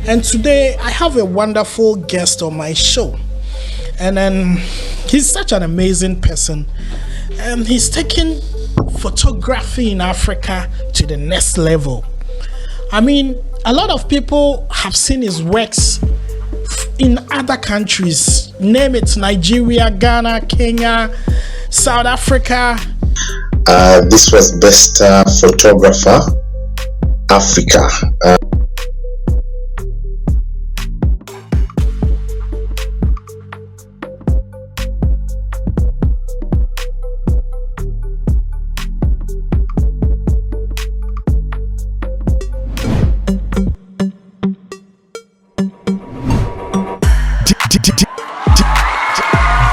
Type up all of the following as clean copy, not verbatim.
And today I have a wonderful guest on my show. And then he's such an amazing person. And he's taking photography in Africa to the next level. I mean, a lot of people have seen his works in other countries. Name it: Nigeria, Ghana, Kenya, South Africa. This was Best Photographer Africa.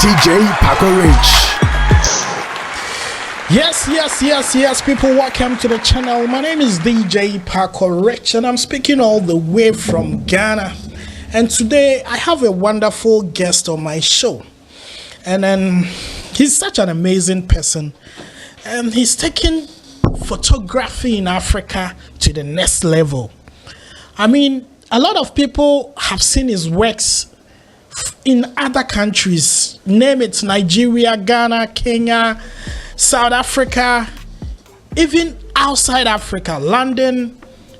DJ Paco Rich. Yes, people, welcome to the channel. My name is DJ Paco Rich, and I'm speaking all the way from Ghana. And today I have a wonderful guest on my show. And then he's such an amazing person. And he's taking photography in Africa to the next level. I mean, a lot of people have seen his works in other countries. Name it: Nigeria, Ghana, Kenya, South Africa, even outside Africa, London,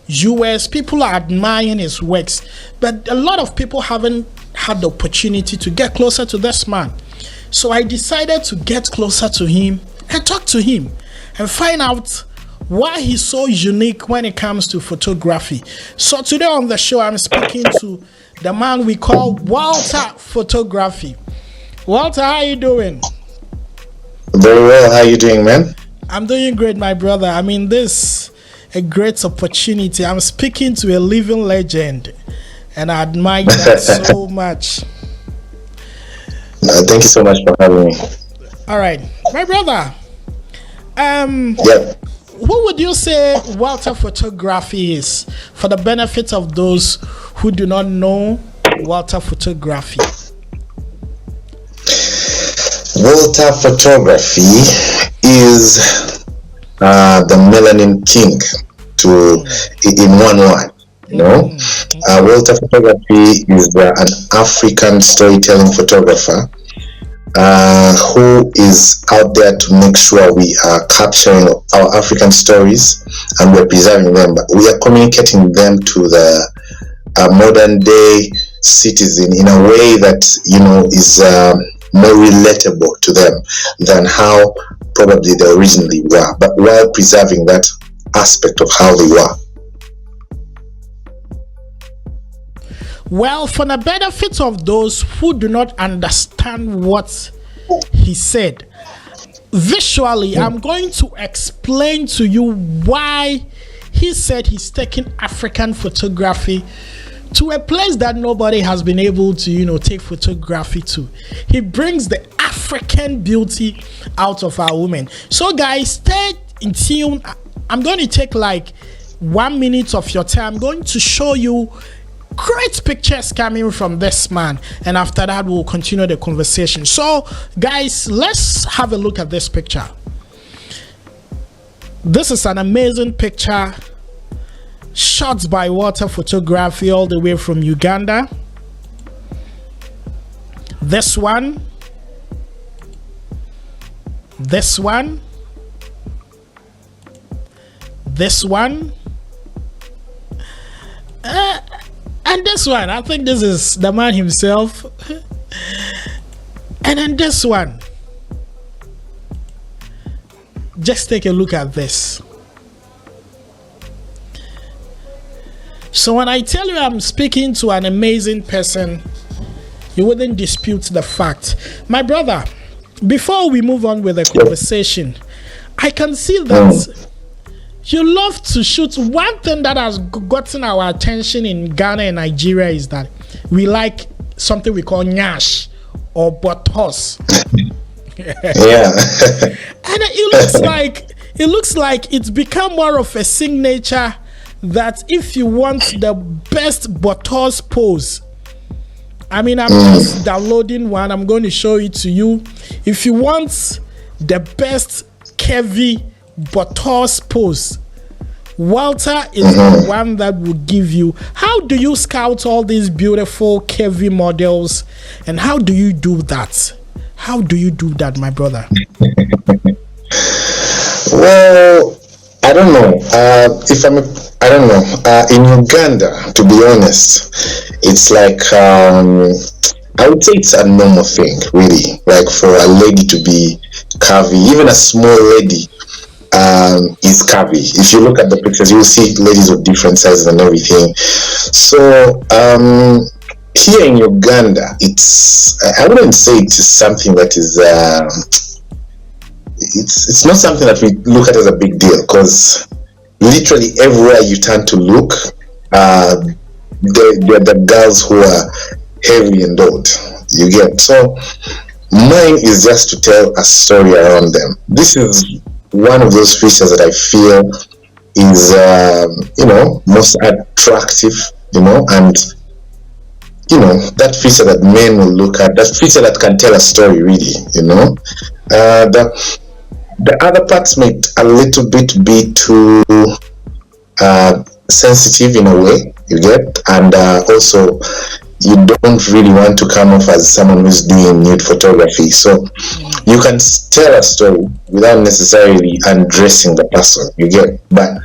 US. People are admiring his works, but a lot of people haven't had the opportunity to get closer to this man. So I decided to get closer to him and talk to him and find out why he's so unique when it comes to photography. So today on the show, I'm speaking to the man we call Walter Photography. Walter, how you doing? Very well. How you doing, man? I'm doing great, my brother. I mean, this a great opportunity. I'm speaking to a living legend, and I admire that so much. Thank you so much for having me. All right, my brother. Yep. Who would you say Walter Photography is, for the benefit of those who do not know Walter Photography? Walter Photography is the melanin king in one word. You know, Walter Photography is an African storytelling photographer who is out there to make sure we are capturing our African stories and we're preserving them, but we are communicating them to the modern day citizen in a way that, you know, is more relatable to them than how probably they originally were, but while preserving that aspect of how they were. Well, for the benefit of those who do not understand what he said, visually, I'm going to explain to you why he said he's taking African photography to a place that nobody has been able to, you know, take photography to. He brings the African beauty out of our women. So guys, stay in tune. I'm going to take like 1 minute of your time. I'm going to show you great pictures coming from this man, and after that we'll continue the conversation. So guys, let's have a look at this picture. This is an amazing picture shot by Walter Photography all the way from Uganda. This one, this one, this one, and this one. I think this is the man himself. And then this one. Just take a look at this. So when I tell you I'm speaking to an amazing person, you wouldn't dispute the fact. My brother, before we move on with the conversation, I can see that you love to shoot. One thing that has gotten our attention in Ghana and Nigeria is that we like something we call nyash or botos. Yeah. And it looks like it's become more of a signature that if you want the best botos pose, I mean, I'm just downloading one. I'm going to show it to you. If you want the best curvy botos pose, Walter is the one that will give you. How do you scout all these beautiful curvy models, and how do you do that? How do you do that, my brother? Well, I don't know. I don't know. In Uganda, to be honest, it's like I would say it's a normal thing, really. Like for a lady to be curvy, even a small lady is curvy. If you look at the pictures, you will see ladies of different sizes and everything. So here in Uganda, I wouldn't say it is something that is. It's not something that we look at as a big deal, because literally everywhere you turn to look, they're the girls who are heavy and old. You get. So mine is just to tell a story around them. This is one of those features that I feel is most attractive, and that feature that men will look at, that feature that can tell a story, really. The other parts might a little bit be too sensitive in a way, you get, and also you don't really want to come off as someone who's doing nude photography. So you can tell a story without necessarily undressing the person, you get, but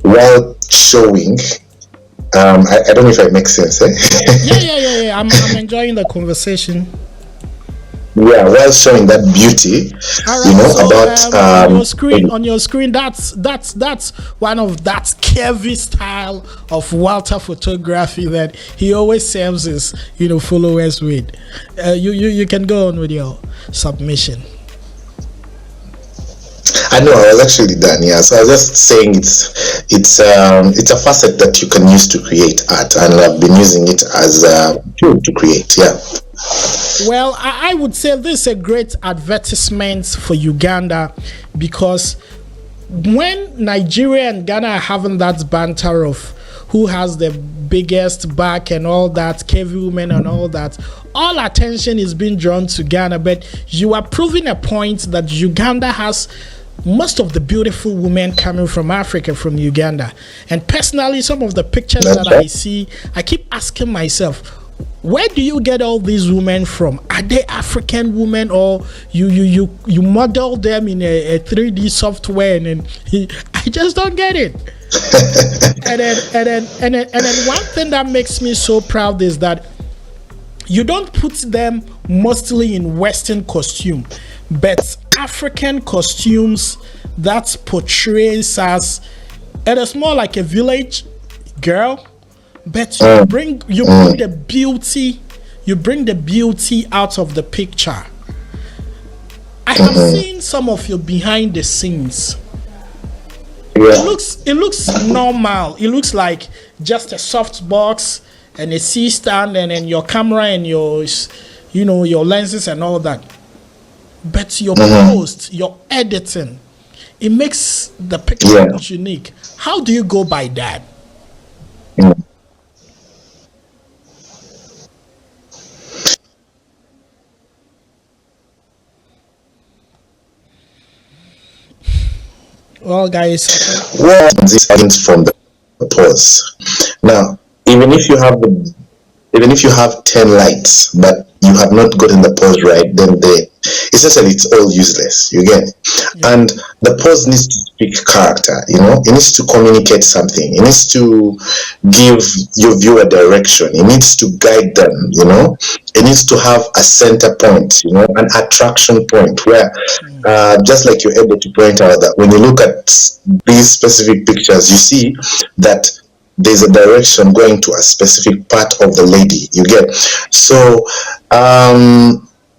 while showing, I don't know if it makes sense. Yeah. I'm enjoying the conversation. Yeah, while showing that beauty, on your screen, that's one of that curvy style of Walter photography that he always serves his followers with. You can go on with your submission. I know, I was actually done. Yeah, so I was just saying it's a facet that you can use to create art, and I've been using it as a tool to create. Yeah. Well, I would say this is a great advertisement for Uganda, because when Nigeria and Ghana are having that banter of who has the biggest back and all that, curvy women and all that, all attention is being drawn to Ghana. But you are proving a point that Uganda has most of the beautiful women coming from Africa, from Uganda. And personally, some of the pictures that I see, I keep asking myself, where do you get all these women from? Are they African women, or you model them in a 3D software? And I just don't get it. and then one thing that makes me so proud is that you don't put them mostly in Western costume, but African costumes that portrays as, it is more like a village girl. But you bring the beauty out of the picture. I have seen some of your behind the scenes. Yeah. It looks normal. It looks like just a soft box and a C stand, and then your camera and your lenses and all that. But your post, your editing, it makes the picture unique. How do you go by that? Well, guys, this comes from the pause. Now, even if you have 10 lights, but you have not gotten the pause right, then essentially it's all useless. You get it? Yeah. And the pause needs to speak character. It needs to communicate something. It needs to give your viewer direction. It needs to guide them. It needs to have a center point. An attraction point where, just like you're able to point out that when you look at these specific pictures, you see that there's a direction going to a specific part of the lady. You get. So,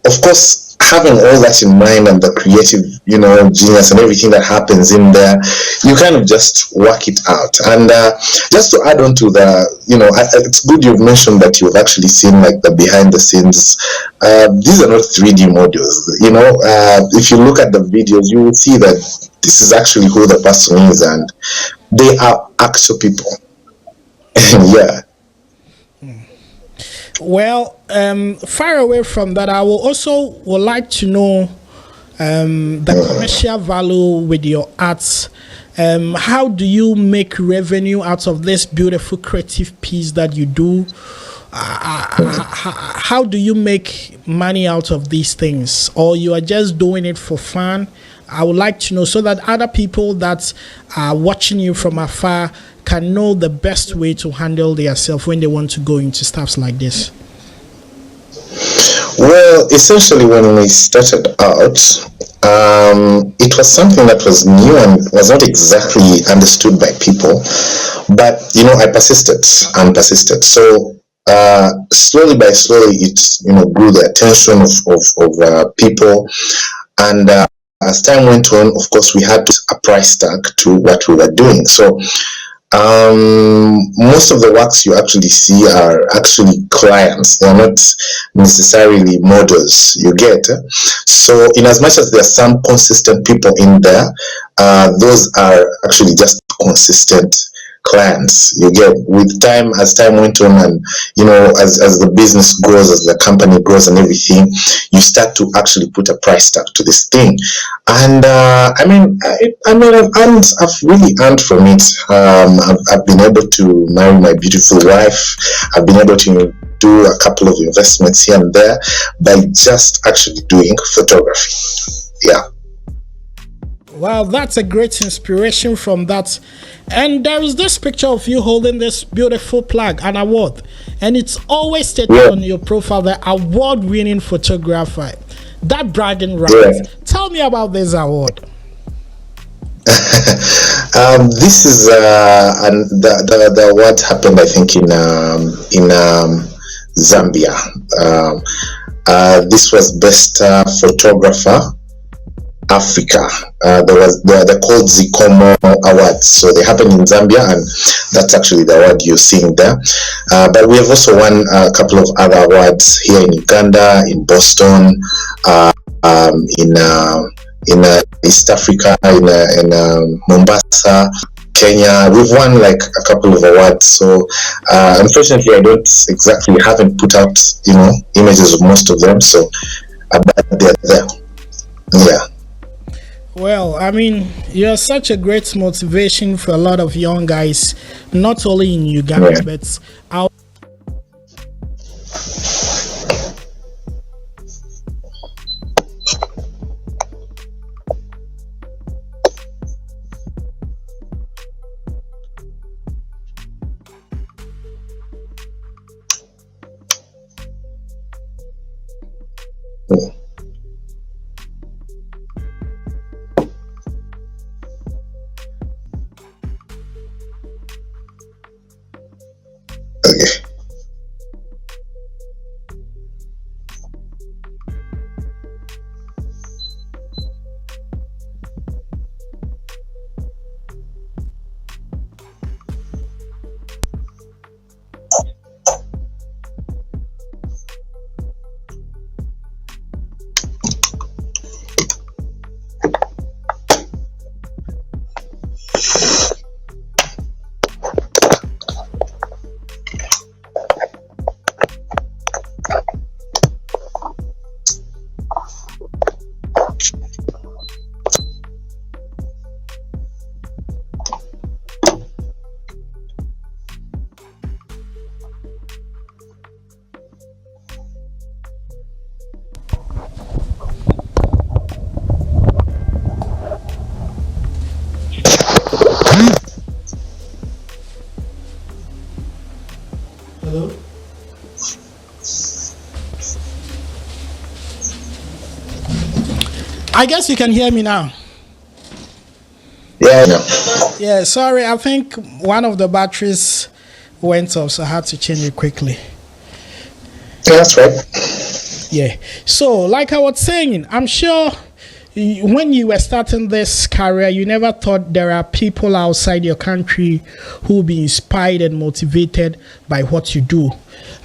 of course, having all that in mind and the creative, genius and everything that happens in there, you kind of just work it out. And just to add on to it's good you've mentioned that you've actually seen like the behind the scenes. These are not 3D models. If you look at the videos, you will see that this is actually who the person is, and they are actual people. Yeah. Well, far away from that, I would like to know the commercial value with your arts. How do you make revenue out of this beautiful creative piece that you do? How do you make money out of these things, or you are just doing it for fun? I would like to know, so that other people that are watching you from afar can know the best way to handle themselves when they want to go into stuff like this. Well, essentially, when we started out, it was something that was new and was not exactly understood by people. But I persisted and persisted. So slowly by slowly, it grew the attention of people, and as time went on, of course, we had a price tag to what we were doing. So most of the works you actually see are actually clients. They're not necessarily models, you get. So in as much as there are some consistent people in there, those are actually just consistent clients, you get. With time, as time went on, and as the business grows, as the company grows and everything, you start to actually put a price tag to this thing. And I've really earned from it. I've been able to marry my beautiful wife. I've been able to do a couple of investments here and there by just actually doing photography. Yeah. Wow, that's a great inspiration from that. And there is this picture of you holding this beautiful plaque, an award. And it's always stated on your profile, the award-winning photographer. That bragging right. Yeah. Tell me about this award. This is the award happened, I think, in Zambia. This was best photographer Africa. They're called Zikomo Awards. So they happen in Zambia, and that's actually the award you're seeing there. But we have also won a couple of other awards here in Uganda, in Boston, in East Africa, in Mombasa, Kenya. We've won like a couple of awards. So unfortunately, I haven't put out images of most of them. So but they're there. Yeah. Well, I mean, you're such a great motivation for a lot of young guys, not only in Uganda, but out. Okay. Hello? I guess you can hear me now. Yeah, Yeah, sorry, I think one of the batteries went off, so I had to change it quickly. Yeah, that's right. Yeah. So, like I was saying, I'm sure when you were starting this career, you never thought there are people outside your country who will be inspired and motivated by what you do.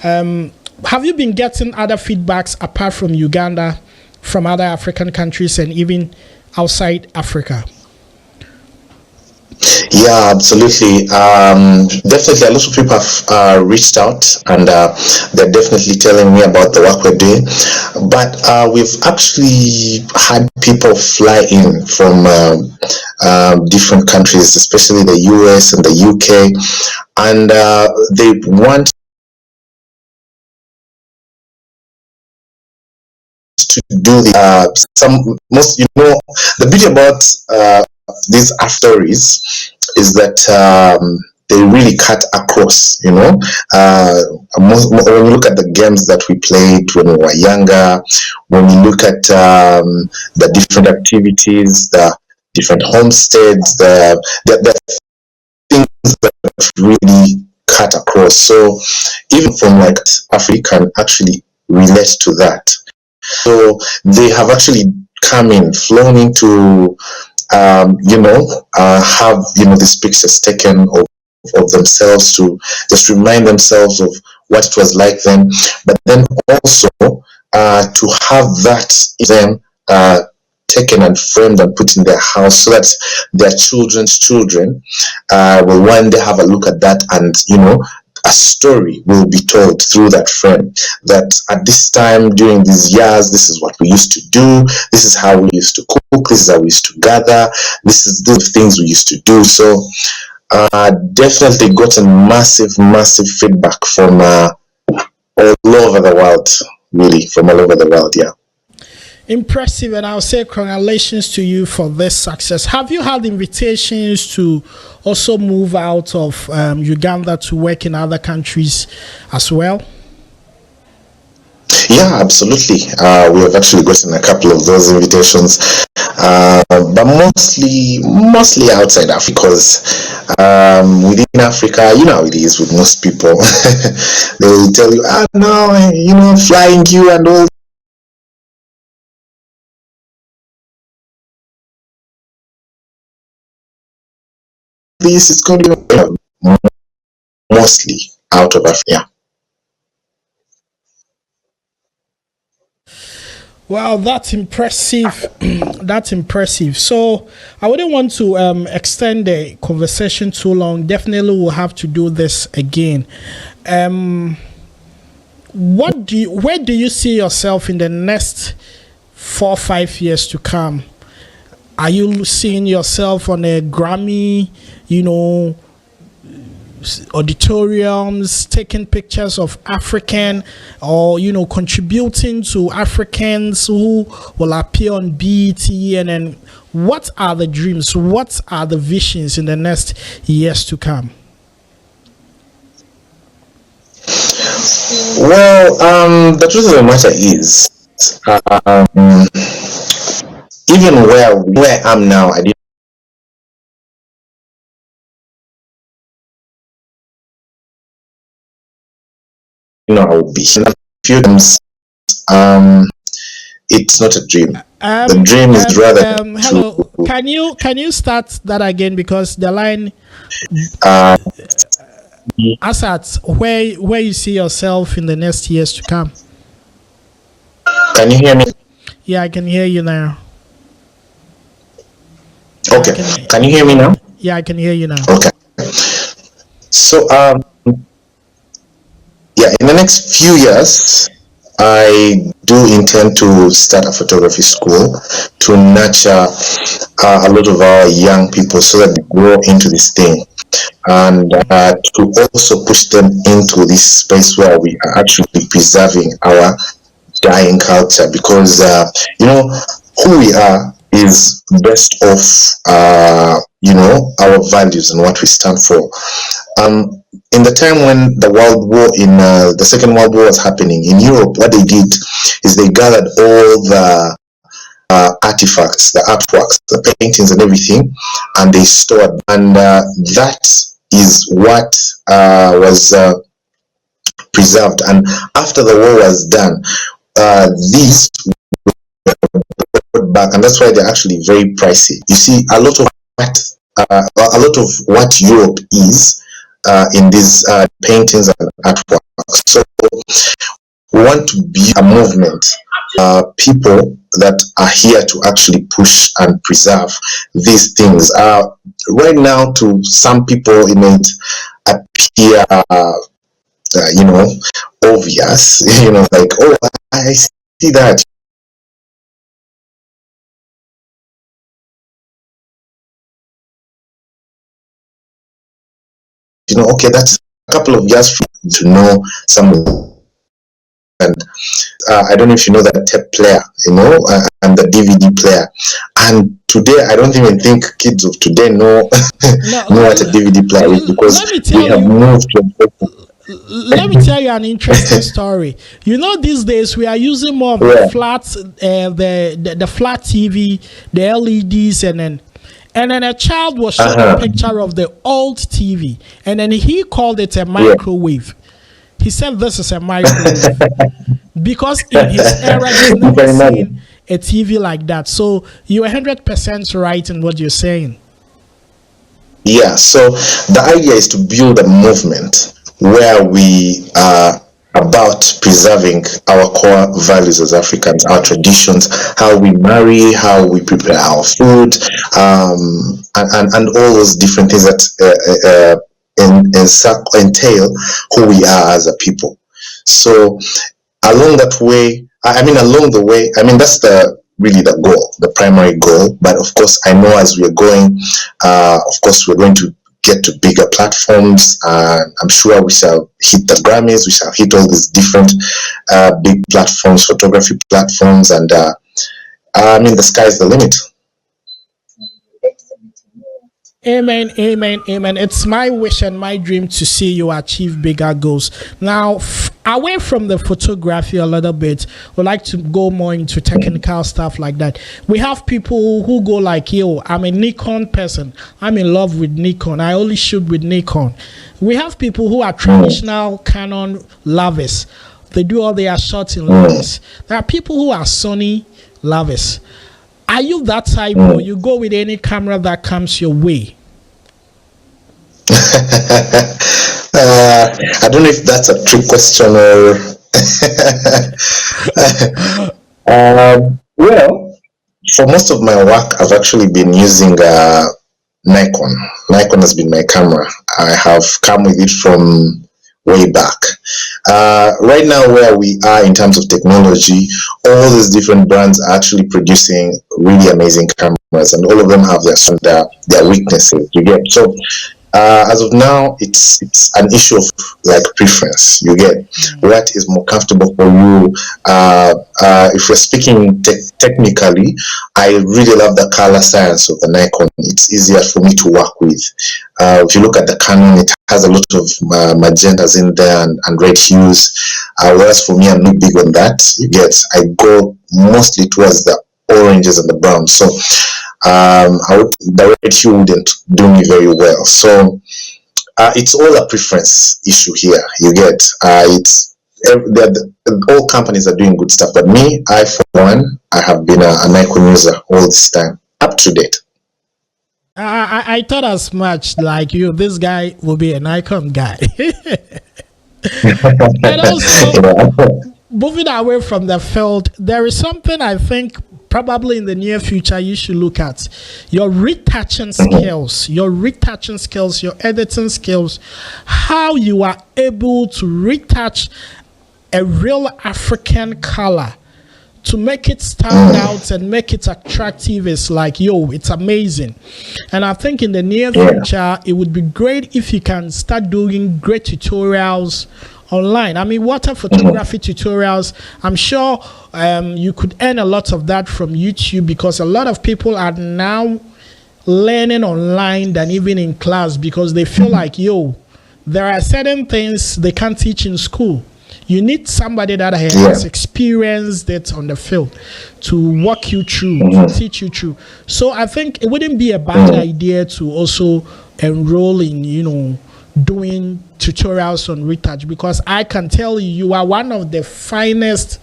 Have you been getting other feedbacks apart from Uganda, from other African countries, and even outside Africa? Yeah, absolutely. Definitely, a lot of people have reached out, and they're definitely telling me about the work we're doing. But we've actually had people fly in from different countries, especially the US and the UK, and they want to do some most, the beauty about these stories is that they really cut across, when you look at the games that we played when we were younger, when you look at the different activities, the different homesteads, the things that really cut across. So even from like African actually relate to that. So they have actually come in, flown into, have these pictures taken of themselves to just remind themselves of what it was like then, but then also to have that then taken and framed and put in their house so that their children's children will one day have a look at that, and a story will be told through that frame, that at this time during these years, this is what we used to do, this is how we used to cook, this is how we used to gather, this is the things we used to do. So definitely gotten massive feedback from all over the world, really, from all over the world. Yeah. Impressive, and I'll say congratulations to you for this success. Have you had invitations to also move out of Uganda to work in other countries as well? Yeah, absolutely. We have actually gotten a couple of those invitations, but mostly outside Africa, because within Africa, you know how it is with most people. They will tell you, no, flying you and all this. It's going to be mostly out of Africa. Wow, that's impressive. That's impressive. So I wouldn't want to extend the conversation too long. Definitely we'll have to do this again. Where do you see yourself in the next 4 or 5 years to come? Are you seeing yourself on a Grammy, auditoriums, taking pictures of African, or contributing to Africans who will appear on BET? And then what are the dreams, what are the visions in the next years to come? Well, the truth of the matter is, even where I am now, I didn't know I would be. In a few times, it's not a dream. The dream is rather hello. Can you start that again, because the line asks where you see yourself in the next years to come. Can you hear me? Yeah, I can hear you now. Okay. Can you hear me now? Yeah, I can hear you now. Okay. So yeah, in the next few years, I do intend to start a photography school to nurture a lot of our young people so that they grow into this thing, and to also push them into this space where we are actually preserving our dying culture, because who we are is based off our values and what we stand for. In the time when the Second World War was happening in Europe, what they did is they gathered all the artifacts, the artworks, the paintings and everything, and they stored, and that is what was preserved. And after the war was done, these were back, and that's why they're actually very pricey. You see, a lot of what Europe is in these paintings and artworks. So we want to be a movement people that are here to actually push and preserve these things. Right now, to some people, it may appear, obvious, like, oh, I see that. Okay, that's a couple of years for you to know some. And I don't know if you know that tape player, and the DVD player. And today, I don't even think kids of today know know what a DVD player is, because we have moved to. Let me tell you an interesting story. These days we are using more of the flat, the flat TV, the LEDs, and then a child was showing a picture of the old TV, and then he called it a microwave. He said this is a microwave because in his era he's never seen a TV like that. So you're 100% right in what you're saying. Yeah, so the idea is to build a movement where we are about preserving our core values as Africans, our traditions, how we marry, how we prepare our food, and all those different things that entail who we are as a people. So along the way, that's really the goal, the primary goal. But of course, I know as we're going, of course, we're going to get to bigger platforms. I'm sure we shall hit the Grammys, we shall hit all these different big platforms, photography platforms, and the sky's the limit. Amen, amen, amen. It's my wish and my dream to see you achieve bigger goals. Now, away from the photography a little bit, we'd like to go more into technical stuff like that. We have people who go like, yo, I'm a Nikon person. I'm in love with Nikon. I only shoot with Nikon. We have people who are traditional Canon lovers. They do all their shots in lenses. There are people who are Sony lovers. Are you that type, or you go with any camera that comes your way? I don't know if that's a trick question or. Well, for most of my work, I've actually been using Nikon. Nikon has been my camera. I have come with it from way back. Right now, where we are in terms of technology, all these different brands are actually producing really amazing cameras, and all of them have their weaknesses. You get so. As of now, it's an issue of like preference. You get what is more comfortable for you. If we're speaking technically, I really love the color science of the Nikon. It's easier for me to work with. If you look at the Canon, it has a lot of magentas in there and red hues. Whereas for me, I'm not big on that. You get, I go mostly towards the oranges and the browns. So the red hue wouldn't do me very well. So it's all a preference issue here. You get all companies are doing good stuff, but me, I for one, I have been a Nikon user all this time, up to date. I thought as much. Like you, this guy will be a Nikon guy. And also, moving away from the field, there is something I think probably in the near future you should look at: your retouching skills, your editing skills, how you are able to retouch a real African color to make it stand out and make it attractive. Is like, yo, it's amazing. And I think in the near future it would be great if you can start doing great tutorials online. I mean, water photography tutorials. I'm sure you could earn a lot of that from YouTube, because a lot of people are now learning online than even in class, because they feel like, yo, there are certain things they can't teach in school. You need somebody that has experienced it on the field to walk you through, to teach you through. So I think it wouldn't be a bad idea to also enroll in, doing tutorials on retouch, because I can tell you, you are one of the finest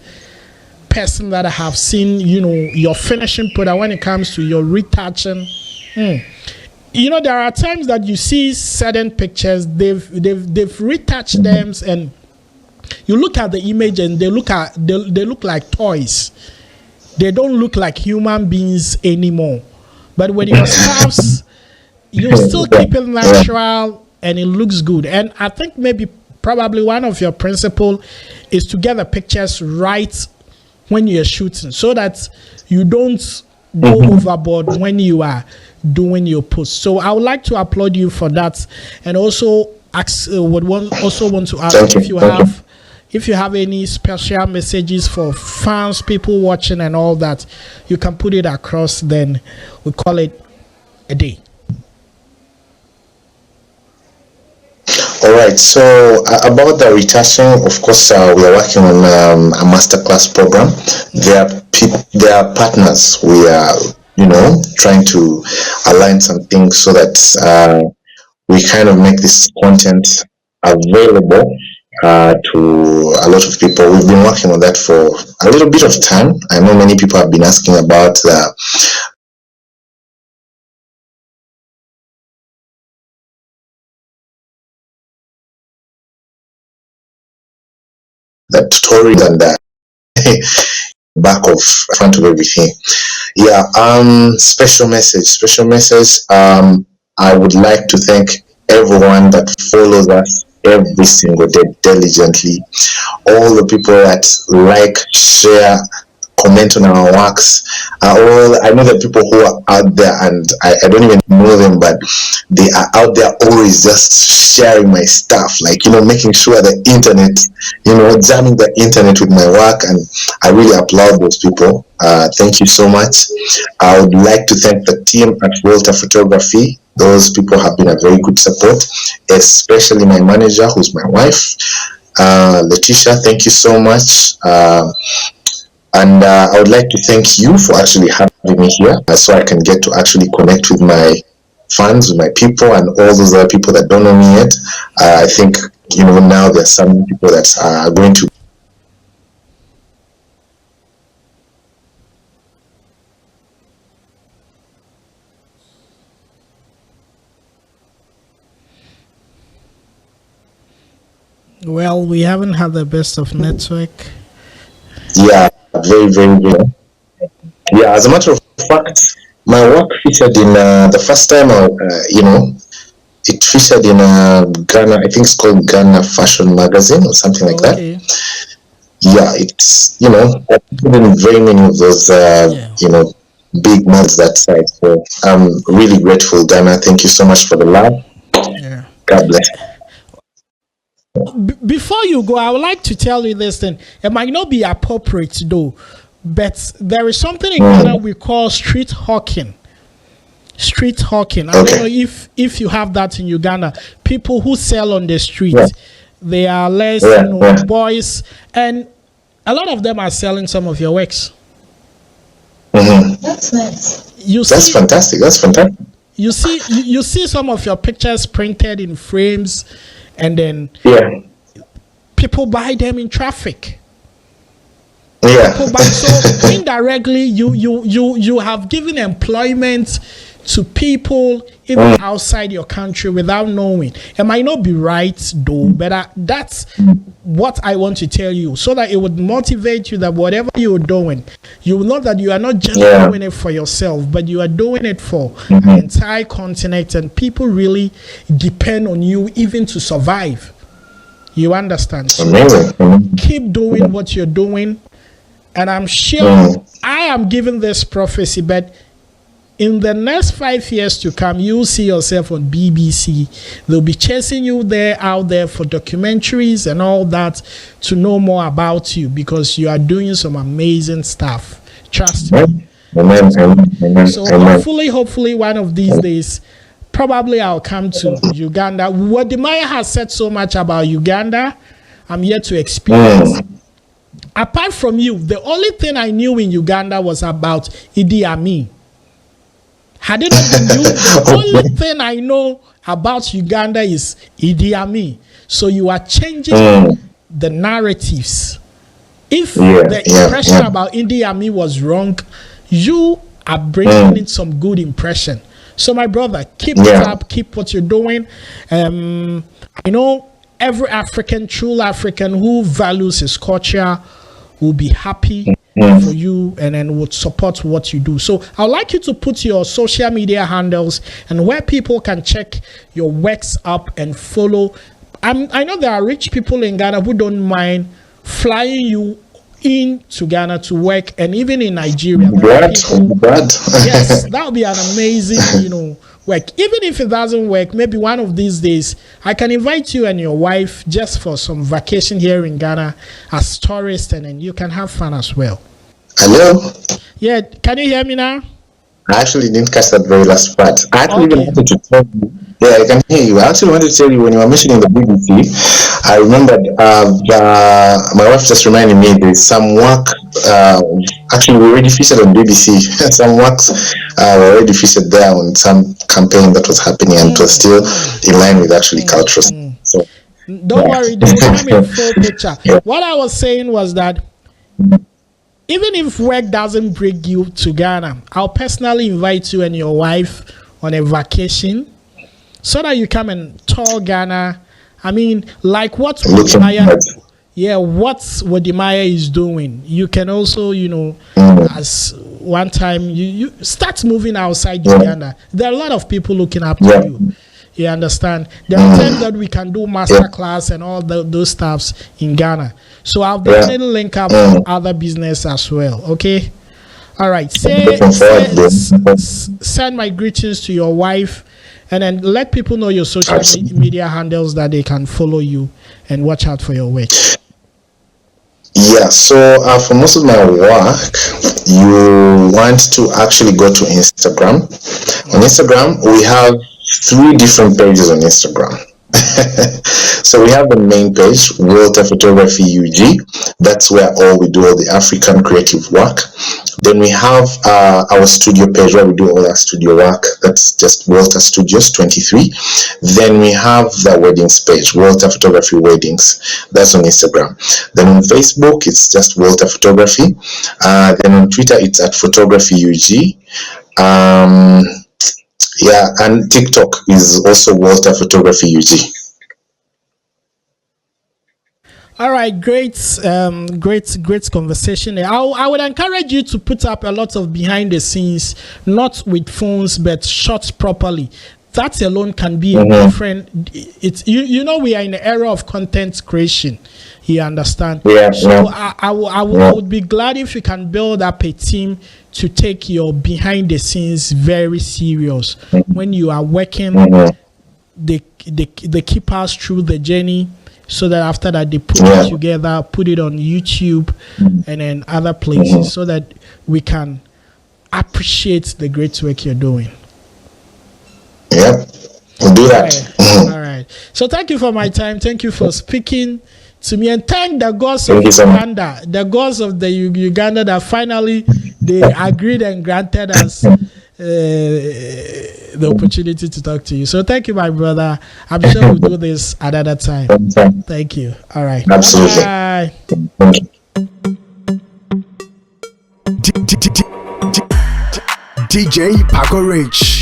person that I have seen, your finishing product when it comes to your retouching. There are times that you see certain pictures, they've retouched them, and you look at the image and they look like toys. They don't look like human beings anymore. But when your spouse, you still keep it natural and it looks good. And I think maybe probably one of your principle is to get the pictures right when you're shooting, so that you don't go overboard when you are doing your post. So I would like to applaud you for that, and also also want to ask if you have any special messages for fans, people watching and all that, you can put it across, then we call it a day. All right. So about the retouching, of course, we are working on a masterclass program. There are partners. We are, trying to align some things so that we kind of make this content available to a lot of people. We've been working on that for a little bit of time. I know many people have been asking about the tutorial and the back of front of everything. Yeah. Special message. I would like to thank everyone that follows us every single day diligently. All the people that like, share, comment on our works. I know the people who are out there, and I don't even know them, but they are out there always just sharing my stuff, like, making sure the internet, jamming the internet with my work, and I really applaud those people. Thank you so much. I would like to thank the team at Walter Photography. Those people have been a very good support, especially my manager, who's my wife, Letitia. Thank you so much. And I would like to thank you for actually having me here, so I can get to actually connect with my fans, with my people, and all those other people that don't know me yet. I think, now there's some people that are going to. Well, we haven't had the best of network. Yeah, very, very good. Yeah, as a matter of fact, my work featured in the first time, it featured in Ghana. I think it's called Ghana Fashion Magazine or something like that. Yeah, it's I've been in very many of those big months that side. So I'm really grateful, Ghana. Thank you so much for the love. Yeah. God bless. Before you go, I would like to tell you this thing. It might not be appropriate though, but there is something in Ghana we call street hawking. Street hawking. I don't know if you have that in Uganda. People who sell on the street, they are less boys, and a lot of them are selling some of your works. That's nice. That's fantastic. That's fantastic. You see some of your pictures printed in frames, and then people buy them in traffic. So indirectly, you have given employment to people even outside your country without knowing. It might not be right though, but that's what I want to tell you, so that it would motivate you that whatever you're doing, you know that you are not just doing it for yourself, but you are doing it for an entire continent, and people really depend on you even to survive. You understand? So keep doing what you're doing, and I'm sure I am giving this prophecy, but in the next 5 years to come, you'll see yourself on BBC. They'll be chasing you out there for documentaries and all that to know more about you, because you are doing some amazing stuff. Trust me. So hopefully one of these days, probably I'll come to Uganda. What the Maya has said so much about Uganda, I'm yet to experience. Apart from you, the only thing I knew in Uganda was about Idi Amin. Had it not been you, the only thing I know about Uganda is Idi Amin. So you are changing the narratives. If the impression about Idi Amin was wrong, you are bringing in some good impression. So my brother, keep it up, keep what you're doing. I know every African, true African who values his culture will be happy for you and then would support what you do. So I'd like you to put your social media handles and where people can check your works up and follow. I know there are rich people in Ghana who don't mind flying you into Ghana to work, and even in Nigeria. Yes, that would be an amazing, work. Even if it doesn't work, maybe one of these days I can invite you and your wife just for some vacation here in Ghana as tourists, and then you can have fun as well. Hello? Yeah, can you hear me now? I actually didn't catch that very last part. I actually wanted to tell you. Yeah, I can hear you. I actually wanted to tell you when you were mentioning the BBC, I remembered my wife just reminded me there's some work. Actually, we already featured on BBC. Some works were already featured there on some campaign that was happening, and it was still in line with actually culture. So don't worry, they will come in full picture. What I was saying was that even if work doesn't bring you to Ghana, I'll personally invite you and your wife on a vacation so that you come and tour Ghana. I mean, like what Wodimaya is doing. You can also, as one time you start moving outside Uganda. There are a lot of people looking up to you. You understand? There are times that we can do master class and all those stuffs in Ghana. So I'll definitely link up with other business as well. Okay. All right. Send my greetings to your wife, and then let people know your social media handles that they can follow you and watch out for your work. Yeah. So for most of my work, you want to actually go to Instagram. On Instagram, we have 3 different pages on Instagram. So we have the main page, Walter Photography UG. That's where we do all the African creative work. Then we have our studio page where we do all our studio work. That's just Walter Studios 23. Then we have the weddings page, Walter Photography Weddings. That's on Instagram. Then on Facebook, it's just Walter Photography. Then on Twitter, it's at Photography UG. Yeah, and TikTok is also Walter Photography UG. All right, great conversation. I would encourage you to put up a lot of behind the scenes, not with phones, but shots properly. That alone can be a different. It's we are in the era of content creation. You understand? Yeah. So I would be glad if you can build up a team to take your behind the scenes very serious. When you are working, they keep us through the journey, so that after that they put it together, put it on YouTube and then other places, so that we can appreciate the great work you're doing. Yeah, we'll do that. All right. So thank you for my time. Thank you for speaking to me, and thank the gods of Uganda, the gods of the Uganda that finally they agreed and granted us the opportunity to talk to you. So thank you, my brother. I'm sure we'll do this another time. Thank you. All right. Absolutely. Bye. DJ Paco Rich.